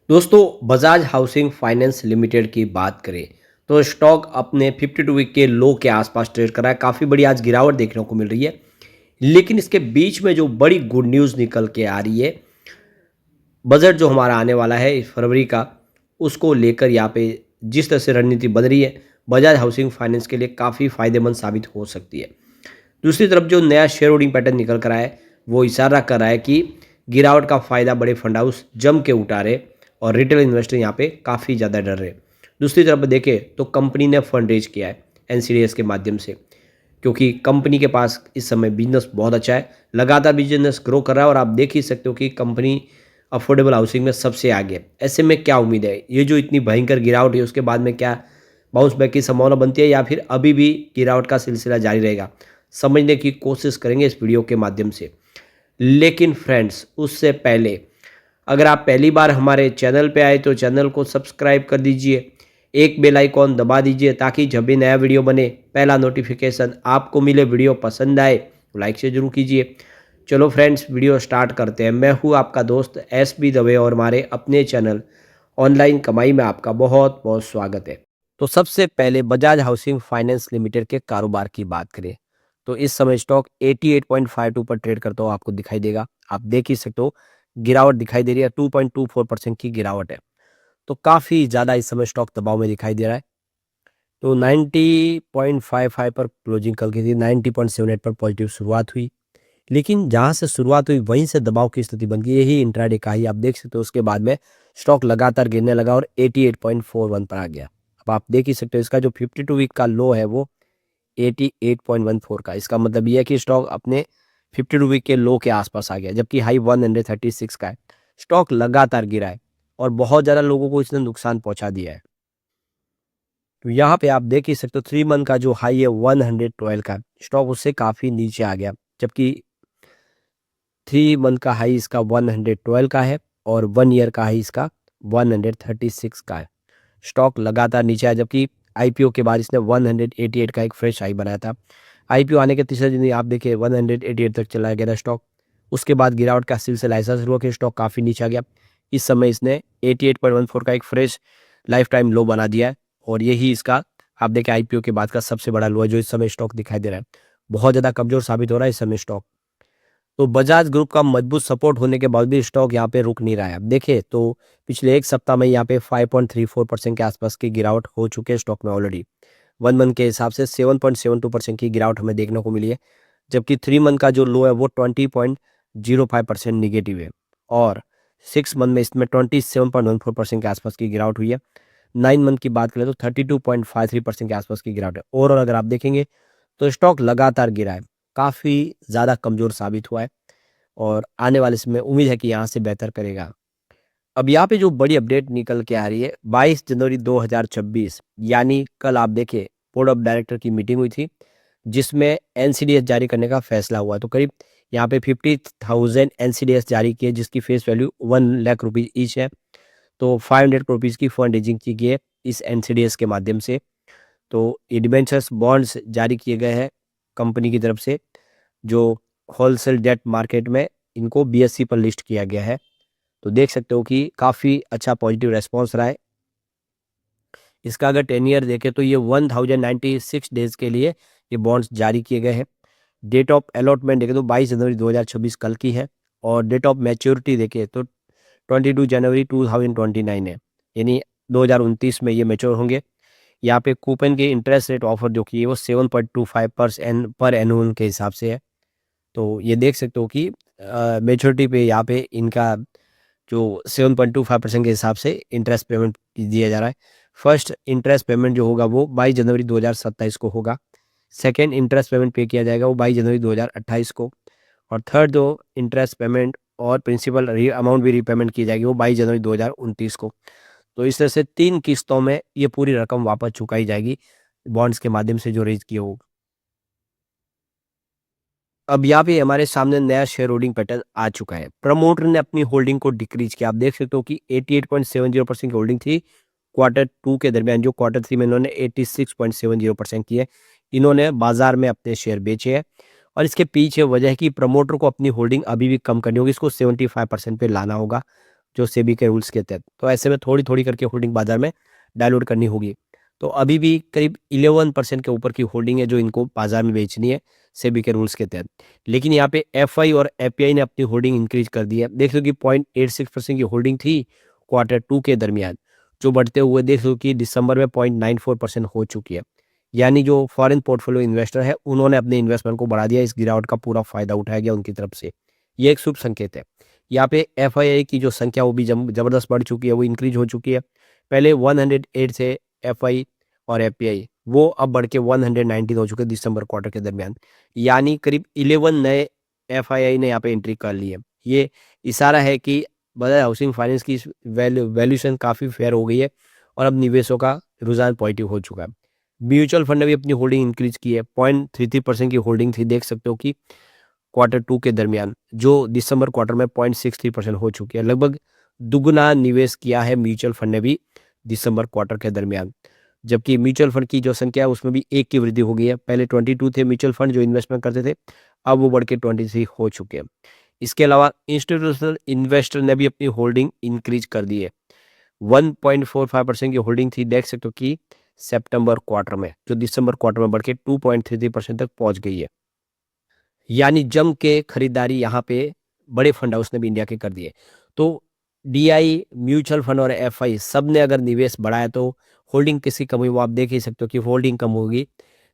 दोस्तों Bajaj housing finance limited की बात करें तो स्टॉक अपने 52 वीक के लो के आसपास ट्रेड कर रहा है। काफ़ी बड़ी आज गिरावट देखने को मिल रही है, लेकिन इसके बीच में जो बड़ी गुड न्यूज़ निकल के आ रही है, बजट जो हमारा आने वाला है इस फरवरी का, उसको लेकर यहाँ पे जिस तरह से रणनीति बन रही है, बजाज हाउसिंग फाइनेंस के लिए काफ़ी फायदेमंद साबित हो सकती है। दूसरी तरफ जो नया शेयर होल्डिंग पैटर्न निकल कर आया है, वो इशारा कर रहा है कि गिरावट का फ़ायदा बड़े फंड हाउस जम के उठा रहे और रिटेल इन्वेस्टर यहाँ पे काफ़ी ज़्यादा डर रहे। दूसरी तरफ देखें तो कंपनी ने फंड रेज किया है एनसीडीएस के माध्यम से, क्योंकि कंपनी के पास इस समय बिजनेस बहुत अच्छा है, लगातार बिजनेस ग्रो कर रहा है और आप देख ही सकते हो कि कंपनी अफोर्डेबल हाउसिंग में सबसे आगे है। ऐसे में क्या उम्मीद है, ये जो इतनी भयंकर गिरावट है उसके बाद में क्या बाउंस बैक की संभावना बनती है या फिर अभी भी गिरावट का सिलसिला जारी रहेगा, समझने की कोशिश करेंगे इस वीडियो के माध्यम से। लेकिन फ्रेंड्स, उससे पहले अगर आप पहली बार हमारे चैनल पे आए तो चैनल को सब्सक्राइब कर दीजिए, एक बेल आइकॉन दबा दीजिए ताकि जब भी नया वीडियो बने पहला नोटिफिकेशन आपको मिले। वीडियो पसंद आए तो लाइक से जरूर कीजिए। चलो फ्रेंड्स, वीडियो स्टार्ट करते हैं। मैं हूँ आपका दोस्त एस बी दवे और हमारे अपने चैनल ऑनलाइन कमाई में आपका बहुत बहुत स्वागत है। तो सबसे पहले बजाज हाउसिंग फाइनेंस लिमिटेड के कारोबार की बात करें तो इस समय स्टॉक 88.52 पर ट्रेड करता हुआ आपको दिखाई देगा। आप देख ही सकते हो, गिरावट दिखाई दे रही है, 2.24% की गिरावट है। तो काफ़ी ज़्यादा इस समय स्टॉक दबाव में दिखाई दे रहा है। तो 90.55 पर क्लोजिंग कल की थी, 90.78 पर पॉजिटिव शुरुआत हुई, लेकिन जहाँ से शुरुआत हुई वहीं से दबाव की स्थिति बन गई। यही इंट्राडे का ही आप देख सकते हो। उसके बाद में स्टॉक लगातार गिरने लगा और 88.41 पर आ गया। अब आप देख ही सकते हो, इसका जो 52 वीक का लो है वो 88.14 का। इसका मतलब ये है कि स्टॉक अपने 52 वीक के लो के आसपास आ गया, जबकि हाई 136 का है। स्टॉक लगातार गिरा है और बहुत ज़्यादा लोगों को इसने नुकसान पहुंचा दिया है। तो यहाँ पे आप देख ही सकते हो, 3 मंथ का जो हाई है 112 का, स्टॉक उससे काफ़ी नीचे आ गया, जबकि 3 मंथ का हाई इसका 112 का है और 1 ईयर का हाई इसका 136 का है। स्टॉक लगातार नीचे आया, जबकि आईपीओ के बाद इसने 188 का एक फ्रेश हाई बनाया था। आईपीओ आने के तीसरे दिन ही आप देखिए 188 तक चला गया था स्टॉक। उसके बाद गिरावट का सिलसिला ऐसा शुरू हुआ कि स्टॉक काफ़ी नीचे आ गया। इस समय इसने 88.14 का एक फ्रेश लाइफ टाइम लो बना दिया है और यही इसका आप देखें आईपीओ के बाद का सबसे बड़ा लो है जो इस समय स्टॉक दिखाई दे रहा है। बहुत ज़्यादा कमज़ोर साबित हो रहा है इस समय स्टॉक। तो बजाज ग्रुप का मजबूत सपोर्ट होने के बाद भी स्टॉक यहाँ पे रुक नहीं रहा है। अब देखिए तो पिछले एक सप्ताह में यहाँ पे 5.34% के आसपास की गिरावट हो चुकी है स्टॉक में ऑलरेडी। 1 मंथ के हिसाब से 7.72% की गिरावट हमें देखने को मिली है, जबकि 3 मंथ का जो लो है वो 20.05% निगेटिव है और 6 मंथ में इसमें 27.14% के आसपास की गिरावट हुई है। 9 मंथ की बात करें तो 32.53% के आसपास की गिरावट है। ओवरऑल अगर आप देखेंगे तो स्टॉक लगातार गिरा है, काफ़ी ज़्यादा कमज़ोर साबित हुआ है और आने वाले समय में उम्मीद है कि यहाँ से बेहतर करेगा। अब यहाँ पे जो बड़ी अपडेट निकल के आ रही है, 22 जनवरी 2026 यानी कल आप देखिए बोर्ड ऑफ डायरेक्टर की मीटिंग हुई थी, जिसमें एनसीडीएस जारी करने का फैसला हुआ। तो करीब यहाँ पे 50,000 एनसीडीएस जारी किए, जिसकी face value 1 lakh rupees each है। तो 500 करोड़ रुपीज़ की फंड रेजिंग की गई है इस एनसीडीएस के माध्यम से। तो ये डिबेंचर्स बॉन्ड्स जारी किए गए हैं कंपनी की तरफ से, जो होलसेल डेट मार्केट में इनको बीएसई पर लिस्ट किया गया है। तो देख सकते हो कि काफ़ी अच्छा पॉजिटिव रेस्पॉन्स रहा है इसका। अगर 10 ईयर देखें तो ये 1096 डेज के लिए ये बॉन्ड्स जारी किए गए हैं। डेट ऑफ अलॉटमेंट देखें तो 22 जनवरी 2026 कल की है और डेट ऑफ मैच्योरिटी देखें तो 22 जनवरी 2029 है, यानी 2029 में ये मैच्योर होंगे। यहाँ पे कूपन के इंटरेस्ट रेट ऑफर जो की है वो 7.25% पर एनुअल के हिसाब से है। तो ये देख सकते हो कि मैच्योरिटी पे यहाँ पे इनका जो 7.25% के हिसाब से इंटरेस्ट पेमेंट दिया जा रहा है। फर्स्ट इंटरेस्ट पेमेंट जो होगा वो 22 जनवरी 2027 को होगा। सेकेंड इंटरेस्ट पेमेंट पे किया जाएगा वो 22 जनवरी 2028 को और थर्ड जो इंटरेस्ट पेमेंट और प्रिंसिपल अमाउंट भी रीपेमेंट की जाएगी वो 22 जनवरी 2029 को। तो इस तरह से 3 किस्तों में ये पूरी रकम वापस चुकाई जाएगी बॉन्ड्स के माध्यम से जो रेज किए हो। अब यहाँ पे हमारे सामने नया शेयर होल्डिंग पैटर्न आ चुका है। प्रमोटर ने अपनी होल्डिंग को डिक्रीज किया। आप देख सकते हो कि 88.70% की होल्डिंग थी Q2 के दरमियान, जो Q3 में इन्होंने 86.70% की है। इन्होंने बाजार में अपने शेयर बेचे हैं और इसके पीछे वजह है कि प्रमोटर को अपनी होल्डिंग अभी भी कम करनी होगी, इसको 75% पे लाना होगा। जो सेबी के रूल्स के तहत। तो ऐसे में थोड़ी थोड़ी करके होल्डिंग बाजार में डायलूट करनी होगी। तो अभी भी करीब 11% के ऊपर की होल्डिंग है जो इनको बाजार में बेचनी है सेबी के रूल्स के तहत। लेकिन यहाँ पे एफआई और एपीआई ने अपनी होल्डिंग इंक्रीज कर दी है। देख लो कि 0.86% की होल्डिंग थी Q2 के दरमियान, जो बढ़ते हुए देख लो कि दिसंबर में 0.94% हो चुकी है। यानी जो फॉरेन पोर्टफोलियो इन्वेस्टर है उन्होंने अपने इन्वेस्टमेंट को बढ़ा दिया, इस गिरावट का पूरा फायदा उठाया गया उनकी तरफ से। ये एक शुभ संकेत है। यहाँ पे एफआईआई की जो संख्या वो भी जबरदस्त बढ़ चुकी है, वो इंक्रीज हो चुकी है। पहले 108 से एफआई और एपीआई, वो अब बढ़ के 119 हो चुके हैं दिसंबर क्वार्टर के दरमियान। यानी करीब 11 नए एफआईआई ने यहाँ पे एंट्री कर ली है। ये इशारा है कि बजाज हाउसिंग फाइनेंस की वैल्यूएशन काफ़ी फेयर हो गई है और अब निवेशों का रुझान पॉजिटिव हो चुका है। म्यूचुअल फंड ने भी अपनी होल्डिंग इंक्रीज की है। 0.33% की होल्डिंग थी, देख सकते हो कि Q2 के दरमियान, जो दिसंबर क्वार्टर में 0.63% हो चुकी है। लगभग दुगुना निवेश किया है म्यूचुअल फंड ने भी दिसंबर क्वार्टर के दरमियान। जबकि म्यूचुअल फंड की जो संख्या है उसमें भी एक की वृद्धि हो गई है। पहले 22 थे म्यूचुअल फंड जो इन्वेस्टमेंट करते थे, अब वो बढ़ के 23 हो चुके हैं। इसके अलावा इंस्टीट्यूशनल इन्वेस्टर ने भी अपनी होल्डिंग इंक्रीज कर दी है। 1.45% की होल्डिंग थी, देख सकते हो कि सितंबर क्वार्टर में, जो दिसंबर क्वार्टर में बढ़ के 2.33% तक पहुंच गई है। यानी जम के खरीदारी यहाँ पे बड़े फंड हाउस ने भी इंडिया के कर दिए। तो डीआई, म्यूचुअल फंड और एफआई सब ने अगर निवेश बढ़ाया तो होल्डिंग किसकी कम हुई, वो आप देख ही सकते हो कि होल्डिंग कम होगी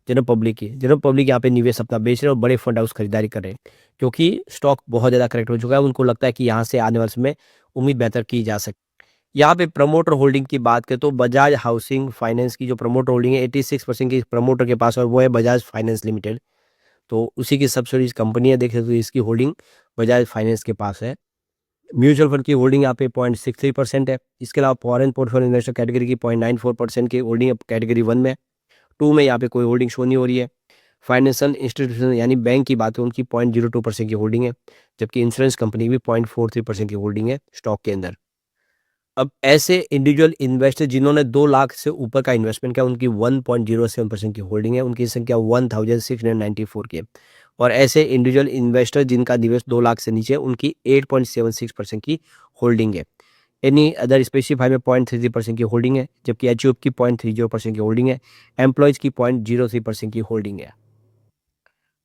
जनरल पब्लिक की। जनरल पब्लिक यहाँ पे निवेश अपना बेच रहे हैं और बड़े फंड हाउस खरीदारी कर रहे हैं, क्योंकि स्टॉक बहुत ज़्यादा करेक्ट हो चुका है। उनको लगता है कि यहाँ से आने वाले समय उम्मीद बेहतर की जा सकती है। यहाँ पे प्रमोटर होल्डिंग की बात करें तो बजाज हाउसिंग फाइनेंस की जो प्रमोटर होल्डिंग है 86% की प्रमोटर के पास, और वो है बजाज फाइनेंस लिमिटेड। तो उसी की सब्सिडीज कंपनी है, देख सकते हो इसकी होल्डिंग बजाज फाइनेंस के पास है। म्यूचुअल फंड की होल्डिंग यहाँ पे 0.63% है। इसके अलावा फॉरेन पोर्टफोलियो इन्वेस्टर कैटेगरी की 0.94% की होल्डिंग कैटेगरी 1 में। 2 में यहाँ पे कोई होल्डिंग शो नहीं हो रही है। फाइनेंशियल इंस्टीट्यूशन यानी बैंक की बात है, उनकी 0.02% की होल्डिंग है। जबकि इंश्योरेंस कंपनी की भी 0.43% की होल्डिंग है स्टॉक के अंदर। अब ऐसे इंडिविजुअल इन्वेस्टर जिन्होंने 2 लाख से ऊपर का इन्वेस्टमेंट किया, उनकी 1.07% की होल्डिंग है, उनकी संख्या 1694 की है। और ऐसे इंडिविजुअल इन्वेस्टर जिनका निवेश 2 लाख से नीचे है, उनकी 8.76% की होल्डिंग है। एनी अदर स्पेसिफाई में 0.33% की होल्डिंग है, जबकि एचयूएफ की 0.30% की होल्डिंग है। एम्प्लॉयज की 0.03% की होल्डिंग है।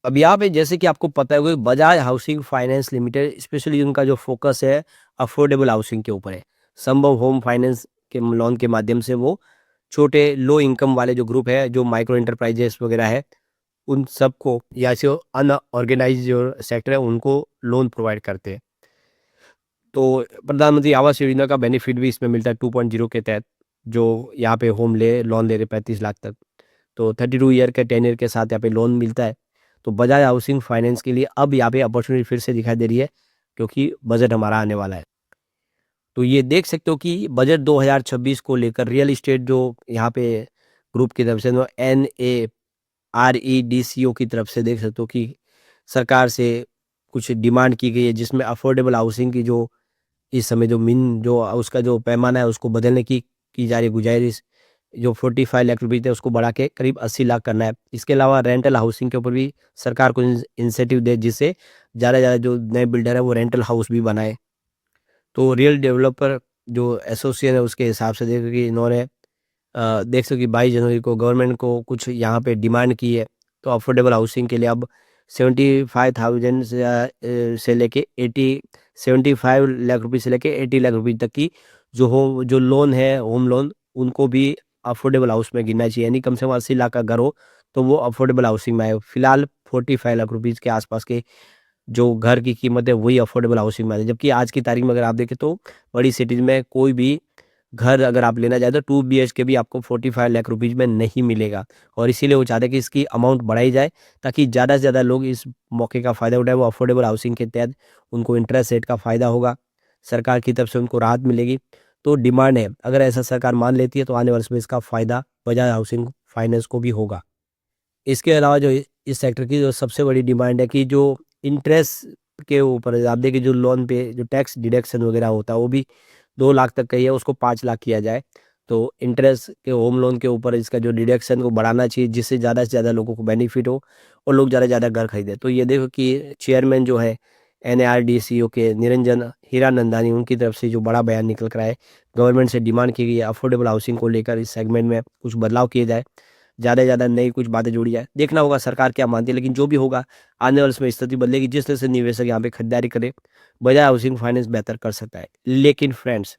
अब यहाँ पे जैसे कि आपको पता है कि Bajaj housing finance limited specially उनका जो फोकस है अफोर्डेबल हाउसिंग के ऊपर है। संभव होम फाइनेंस के लोन के माध्यम से वो छोटे लो इनकम वाले जो ग्रुप है, जो माइक्रो एंटरप्राइजेस वगैरह है, उन सबको या जो अनऑर्गेनाइज जो सेक्टर है उनको लोन प्रोवाइड करते हैं। तो प्रधानमंत्री आवास योजना का बेनिफिट भी इसमें मिलता है 2.0 के तहत, जो यहाँ पे होम ले लोन ले रहे 35 लाख तक। तो 32 ईयर के टेन्योर के साथ यहाँ पे लोन मिलता है। तो बजाज हाउसिंग फाइनेंस के लिए अब यहाँ पे अपॉर्चुनिटी फिर से दिखाई दे रही है, क्योंकि बजट हमारा आने वाला है। तो ये देख सकते हो कि बजट 2026 को लेकर रियल इस्टेट जो यहाँ पे ग्रुप की तरफ से NAREDCO की तरफ से देख सकते हो कि सरकार से कुछ डिमांड की गई है, जिसमें अफोर्डेबल हाउसिंग की जो इस समय जो मिन जो उसका जो पैमाना है उसको बदलने की जा रही है गुजारिश। जो 45 लाख रुपए थे उसको बढ़ा के करीब 80 लाख करना है। इसके अलावा रेंटल हाउसिंग के ऊपर भी सरकार को इंसेंटिव दे, जिससे ज़्यादा से ज़्यादा जो नए बिल्डर है वो रेंटल हाउस भी बनाए। तो रियल डेवलपर जो एसोसिएशन है उसके हिसाब से देखो कि इन्होंने देख सको कि 22 जनवरी को गवर्नमेंट को कुछ यहाँ पे डिमांड की है। तो अफोर्डेबल हाउसिंग के लिए अब 75,000 से लेके 75 लाख रुपए से लेके 80 लाख रुपए तक की जो लोन है होम लोन, उनको भी अफोर्डेबल हाउस में गिनना चाहिए। यानी कम से कम 80 लाख का घर हो तो वो अफोर्डेबल हाउसिंग में आए। फिलहाल 45 लाख रुपीज़ के आसपास के जो घर की कीमत है वही अफोर्डेबल हाउसिंग में आती है। जबकि आज की तारीख में अगर आप देखें तो बड़ी सिटीज़ में कोई भी घर अगर आप लेना चाहें तो 2 BHK भी आपको 45 लाख रुपीज़ में नहीं मिलेगा। और इसीलिए वो चाहते हैं कि इसकी अमाउंट बढ़ाई जाए, ताकि ज़्यादा से ज़्यादा लोग इस मौके का फ़ायदा उठाएं। वो अफोर्डेबल हाउसिंग के तहत उनको इंटरेस्ट रेट का फ़ायदा होगा, सरकार की तरफ से उनको राहत मिलेगी। तो डिमांड है, अगर ऐसा सरकार मान लेती है तो आने वाले समय इसका फ़ायदा बजाज हाउसिंग फाइनेंस को भी होगा। इसके अलावा जो इस सेक्टर की जो सबसे बड़ी डिमांड है कि जो इंटरेस्ट के ऊपर आप देखिए, जो लोन पे जो टैक्स डिडक्शन वगैरह होता है वो भी 2 लाख तक का ही है, उसको 5 लाख किया जाए। तो इंटरेस्ट के होम लोन के ऊपर इसका जो डिडक्शन को बढ़ाना चाहिए, जिससे ज़्यादा से ज़्यादा लोगों को बेनिफिट हो और लोग ज़्यादा से ज़्यादा घर खरीदें। तो ये देखो कि चेयरमैन जो है NARDCO के निरंजन हीरानंदानी उनकी तरफ से जो बड़ा बयान निकल कर आए, गवर्नमेंट से डिमांड की गई है अफोर्डेबल हाउसिंग को लेकर इस सेगमेंट में कुछ बदलाव किए जाए, ज़्यादा से ज़्यादा नई कुछ बातें जोड़ी जाए। देखना होगा सरकार क्या मानती है, लेकिन जो भी होगा आने वाले समय स्थिति बदलेगी। जिस तरह से निवेशक यहाँ पे खरीदारी करे, बजाय हाउसिंग फाइनेंस बेहतर कर सकता है। लेकिन फ्रेंड्स,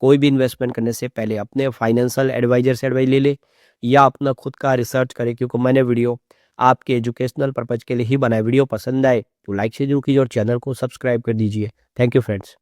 कोई भी इन्वेस्टमेंट करने से पहले अपने फाइनेंशियल एडवाइजर से एडवाइस ले ले या अपना खुद का रिसर्च करें, क्योंकि मैंने वीडियो आपके एजुकेशनल पर्पज के लिए ही बनाया। वीडियो पसंद आए तो लाइक से जरूर कीजिए और चैनल को सब्सक्राइब कर दीजिए। Thank you friends.